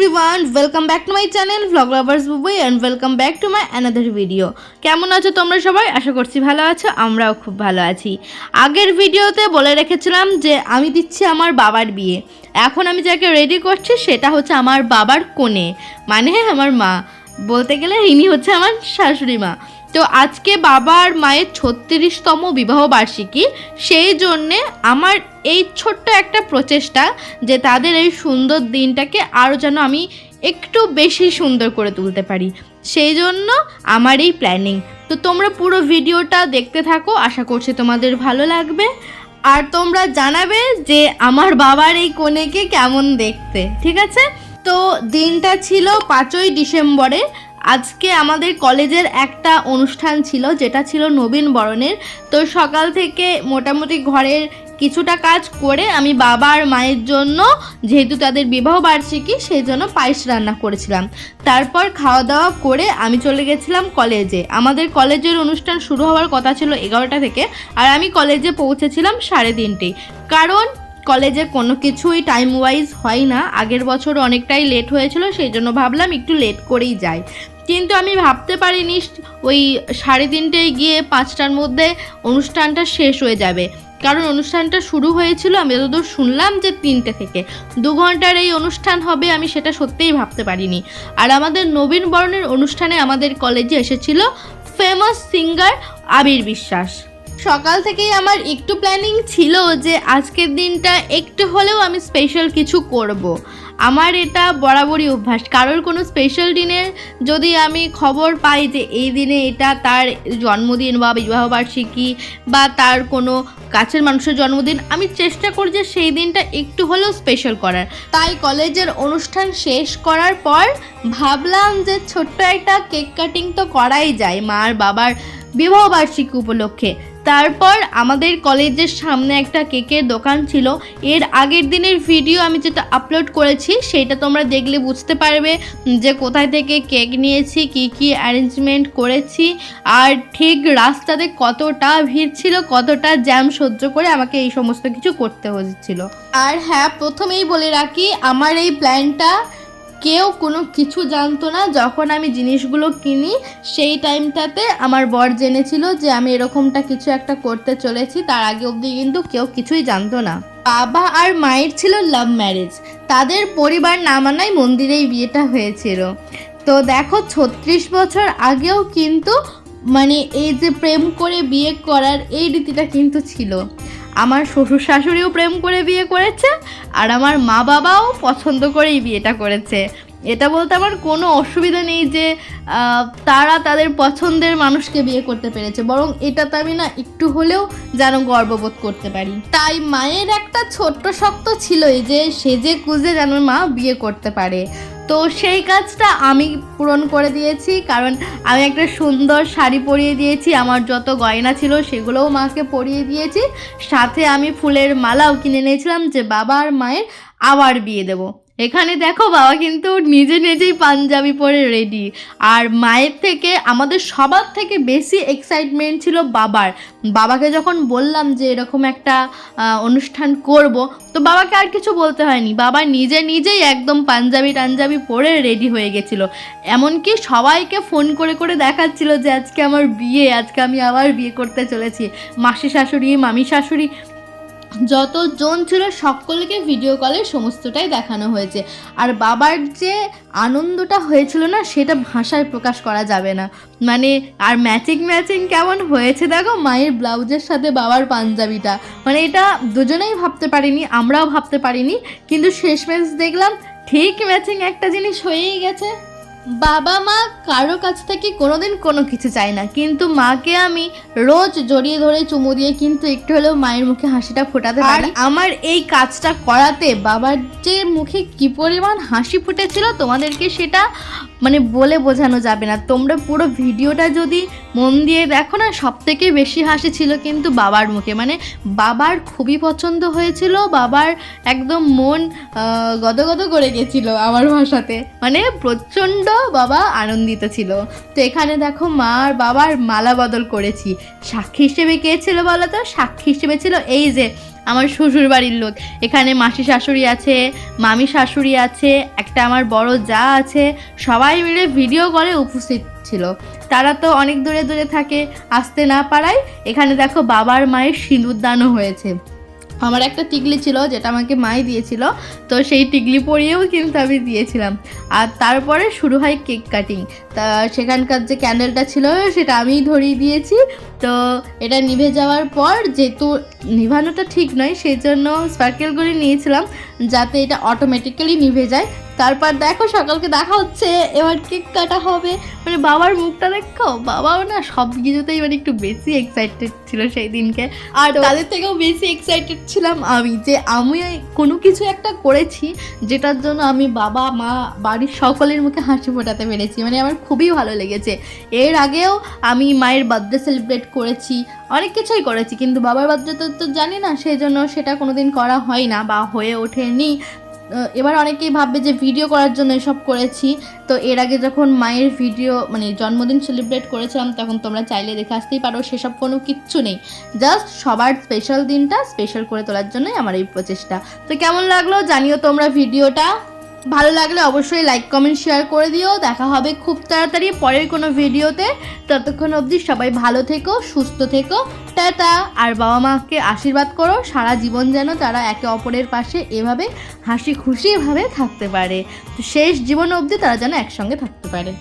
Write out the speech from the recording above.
everyone, welcome back to my channel Vlog Lovers Bubu and welcome back to my another video. কেমন আছো তোমরা সবাই? আশা করছি ভালো আছো, আমরাও খুব ভালো আছি। আগের ভিডিওতে বলে রেখেছিলাম যে আমি দিচ্ছি আমার বাবার বিয়ে। এখন আমি যাকে রেডি করছি সেটা হচ্ছে আমার বাবার কোণে, মানে আমার মা, বলতে গেলে ইনি হচ্ছে আমার শাশুড়ি মা। তো আজকে বাবার মায়ের 36তম বিবাহ বার্ষিকী, সেই জন্যে আমার এই ছোট্ট একটা প্রচেষ্টা যে তাদের এই সুন্দর দিনটাকে আরও যেন আমি একটু বেশি সুন্দর করে তুলতে পারি, সেই জন্য আমার এই প্ল্যানিং। তো তোমরা পুরো ভিডিওটা দেখতে থাকো, আশা করছি তোমাদের ভালো লাগবে। আর তোমরা জানাবে যে আমার বাবার এই কনেকে কেমন দেখতে, ঠিক আছে? তো দিনটা ছিল 5ই ডিসেম্বরে। আজকে আমাদের কলেজের একটা অনুষ্ঠান ছিল, যেটা ছিল নবীন বরণের। তো সকাল থেকে মোটামুটি ঘরের কিছুটা কাজ করে আমি বাবা আর মায়ের জন্য, যেহেতু তাদের বিবাহ বার্ষিকী, সেই জন্য পায়েস রান্না করেছিলাম। তারপর খাওয়া দাওয়া করে আমি চলে গেছিলাম কলেজে। আমাদের কলেজের অনুষ্ঠান শুরু হওয়ার কথা ছিল 11টা থেকে, আর আমি কলেজে পৌঁছেছিলাম 3:30, কারণ কলেজে কোনো কিছুই টাইম ওয়াইজ হয় না। আগের বছর অনেকটাই লেট হয়েছিল, সেই জন্য ভাবলাম একটু লেট করেই যাই। কিন্তু আমি ভাবতে পারিনি ওই 3:30টায় গিয়ে 5টার মধ্যে অনুষ্ঠানটা শেষ হয়ে যাবে, কারণ অনুষ্ঠানটা শুরু হয়েছিল আমি যতদূর শুনলাম যে 3টে থেকে। 2 ঘন্টার এই অনুষ্ঠান হবে, আমি সেটা সত্যিই ভাবতে পারিনি। আর আমাদের নবীন বরণের অনুষ্ঠানে আমাদের কলেজে এসেছিল ফেমাস সিঙ্গার আবির বিশ্বাস। সকাল থেকেই আমার একটু প্ল্যানিং ছিল যে আজকের দিনটা একটু হলেও আমি স্পেশাল কিছু করব। আমার এটা বরাবরই অভ্যাস, কারোর কোনো স্পেশাল দিনের যদি আমি খবর পাই যে এই দিনে এটা তার জন্মদিন বা বিবাহবার্ষিকী বা তার কোনো কাছের মানুষের জন্মদিন, আমি চেষ্টা করি যে সেই দিনটা একটু হলেও স্পেশাল করার। তাই কলেজের অনুষ্ঠান শেষ করার পর ভাবলাম যে ছোট্ট একটা কেক কাটিং তো করাই যায় মার বাবার বিবাহবার্ষিকী উপলক্ষে। তারপর আমাদের কলেজের সামনে একটা কেকের দোকান ছিল। এর আগের দিনের ভিডিও আমি যেটা আপলোড করেছি সেটা তোমরা দেখলে বুঝতে পারবে যে কোথায় থেকে কেক নিয়েছি, কি কি অ্যারেঞ্জমেন্ট করেছি, আর ঠিক রাস্তাতে কতটা ভিড় ছিল, কতটা জ্যাম সহ্য করে আমাকে এই সমস্ত কিছু করতে হয়েছিল। আর হ্যাঁ, প্রথমেই বলে রাখি, আমার এই প্ল্যানটা কেউ কোনো কিছু জানতো না। যখন আমি জিনিসগুলো কিনি সেই টাইমটাতে আমার বর জেনেছিল যে আমি এরকমটা কিছু একটা করতে চলেছি, তার আগে অবধি কিন্তু কেউ কিছুই জানতো না। বাবা আর মায়ের ছিল লাভ ম্যারেজ, তাদের পরিবার না মানায় মন্দিরেই বিয়েটা হয়েছিল। তো দেখো, 36 বছর আগেও কিন্তু মানে এই যে প্রেম করে বিয়ে করার এই রীতিটা কিন্তু ছিল। আমার শ্বশুর শাশুড়িও প্রেম করে বিয়ে করেছে, আর আমার মা বাবাও পছন্দ করেই বিয়েটা করেছে। এটা বলতে আমার কোনো অসুবিধা নেই যে তারা তাদের পছন্দের মানুষকে বিয়ে করতে পেরেছে, বরং এটাতে আমি না একটু হলেও যেন গর্ববোধ করতে পারি। তাই মায়ের একটা ছোট্ট শক্ত ছিলই যে সেজে গুজে যেন মা বিয়ে করতে পারে। তো সেই কাজটা আমি পূরণ করে দিয়েছি, কারণ আমি একটা সুন্দর শাড়ি পরিয়ে দিয়েছি, আমার যত গয়না ছিল সেগুলোও মাকে পরিয়ে দিয়েছি, সাথে আমি ফুলের মালাও কিনে নিয়েছিলাম যে বাবা আর মায়ের আবার বিয়ে দেবো। এখানে দেখো, বাবা কিন্তু নিজেই পাঞ্জাবি পরে রেডি। আর মায়ের থেকে আমাদের সবার থেকে বেশি এক্সাইটমেন্ট ছিল বাবার। বাবাকে যখন বললাম যে এরকম একটা অনুষ্ঠান করব, তো বাবাকে আর কিছু বলতে হয়নি, বাবা নিজেই একদম পাঞ্জাবি পরে রেডি হয়ে গেছিলো। এমনকি সবাইকে ফোন করে দেখাচ্ছিল যে আজকে আমার বিয়ে, আজকে আমি আবার বিয়ে করতে চলেছি। মাসি শাশুড়ি, মামি শাশুড়ি, যতজন ছিল সকলকে ভিডিও কলে সমস্তটাই দেখানো হয়েছে। আর বাবার যে আনন্দটা হয়েছিল না, সেটা ভাষায় প্রকাশ করা যাবে না। মানে আর ম্যাচিং কেমন হয়েছে দেখো, মায়ের ব্লাউজের সাথে বাবার পাঞ্জাবিটা, মানে এটা দুজনেই ভাবতে পারিনি, আমরাও ভাবতে পারিনি, কিন্তু শেষমেশ দেখলাম ঠিক ম্যাচিং একটা জিনিস হয়েই গেছে। বাবা মা কারো কাছ থেকে কোনোদিন কোনো কিছু চাই না, কিন্তু মাকে আমি রোজ জড়িয়ে ধরে চুমু দিয়ে কিন্তু একটু হলেও মায়ের মুখে হাসিটা ফোটাতে পারি। আর আমার এই কাজটা করাতে বাবার যে মুখে কি পরিমাণ হাসি ফুটেছিল তোমাদেরকে সেটা মানে বলে বোঝানো যাবে না। তোমরা পুরো ভিডিওটা যদি মন দিয়ে দেখো না, সব থেকে বেশি হাসি ছিল কিন্তু বাবার মুখে। মানে বাবার খুবই পছন্দ হয়েছিল, বাবার একদম মন গদগদ করে গেছিল আমার ভাষাতে, মানে প্রচণ্ড বাবা আনন্দিত ছিল। তো এখানে দেখো মা আর বাবার মালা বদল করেছি। সাক্ষী হিসেবে কে ছিল বলো তো? সাক্ষী হিসেবে ছিল এই যে আমার শ্বশুর বাড়ির লোক। এখানে মাসি শাশুড়ি আছে, মামি শাশুড়ি আছে, একটা আমার বড় যা আছে, সবাই মিলে ভিডিও কলে উপস্থিত ছিল। তারা তো অনেক দূরে দূরে থাকে, আসতে না পারায় এখানে দেখো বাবার মায়ের সিঁদুরদানও হয়েছে। আমার একটা টিকলি ছিল যেটা আমাকে মাই দিয়েছিল, তো সেই টিকলি পরিয়েও কিন্তু আমি দিয়েছিলাম। আর তারপরে শুরু হয় কেক কাটিং। তা সেখানকার যে ক্যান্ডেলটা ছিল সেটা আমিই ধরিয়ে দিয়েছি। তো এটা নিভে যাওয়ার পর, যেহেতু নিভানোটা ঠিক নয় সেই জন্য স্পার্কেল করে নিয়েছিলাম যাতে এটা অটোমেটিক্যালি নিভে যায়। তারপর দেখো সকালকে দেখা হচ্ছে, এবার কেক কাটা হবে। মানে বাবার মুখটা দেখো, বাবাও না সব কিছুতেই মানে একটু বেশি এক্সাইটেড ছিল সেই দিনকে। আর তাদের থেকেও বেশি এক্সাইটেড ছিলাম আমি, যে আমি কোনো কিছু একটা করেছি যেটার জন্য আমি বাবা মা বাড়ির সকলের মুখে হাসি ফোটাতে পেরেছি। মানে আমার খুবই ভালো লেগেছে। এর আগেও আমি মায়ের বার্থডে সেলিব্রেট করেছি, অনেক কিছুই করেছি, কিন্তু বাবার বার্থডে তো জানি না, সেই জন্য সেটা কোনো দিন করা হয় না বা হয়ে ওঠেনি। এবার অনেকেই ভাববে যে ভিডিও করার জন্য এসব করেছি। তো এর আগে যখন মায়ের ভিডিও মানে জন্মদিন সেলিব্রেট করেছিলাম তখন তোমরা চাইলে দেখে আসতেই পারো, সেসব কোনো কিচ্ছু নেই। জাস্ট সবার স্পেশাল দিনটা স্পেশাল করে তোলার জন্যই আমার এই প্রচেষ্টা। তো কেমন লাগলো জানিও তোমরা ভিডিওটা। ভালো লাগলে অবশ্যই লাইক কমেন্ট শেয়ার করে দিও। দেখা হবে খুব তাড়াতাড়ি পরের কোনো ভিডিওতে। ততক্ষণ অবধি সবাই ভালো থেকো, সুস্থ থেকো, টাটা। আর বাবা মাকে আশীর্বাদ করো সারা জীবন যেন তারা একে অপরের পাশে এভাবে হাসি খুশিভাবে থাকতে পারে, শেষ জীবন অবধি তারা যেন একসঙ্গে থাকতে পারে।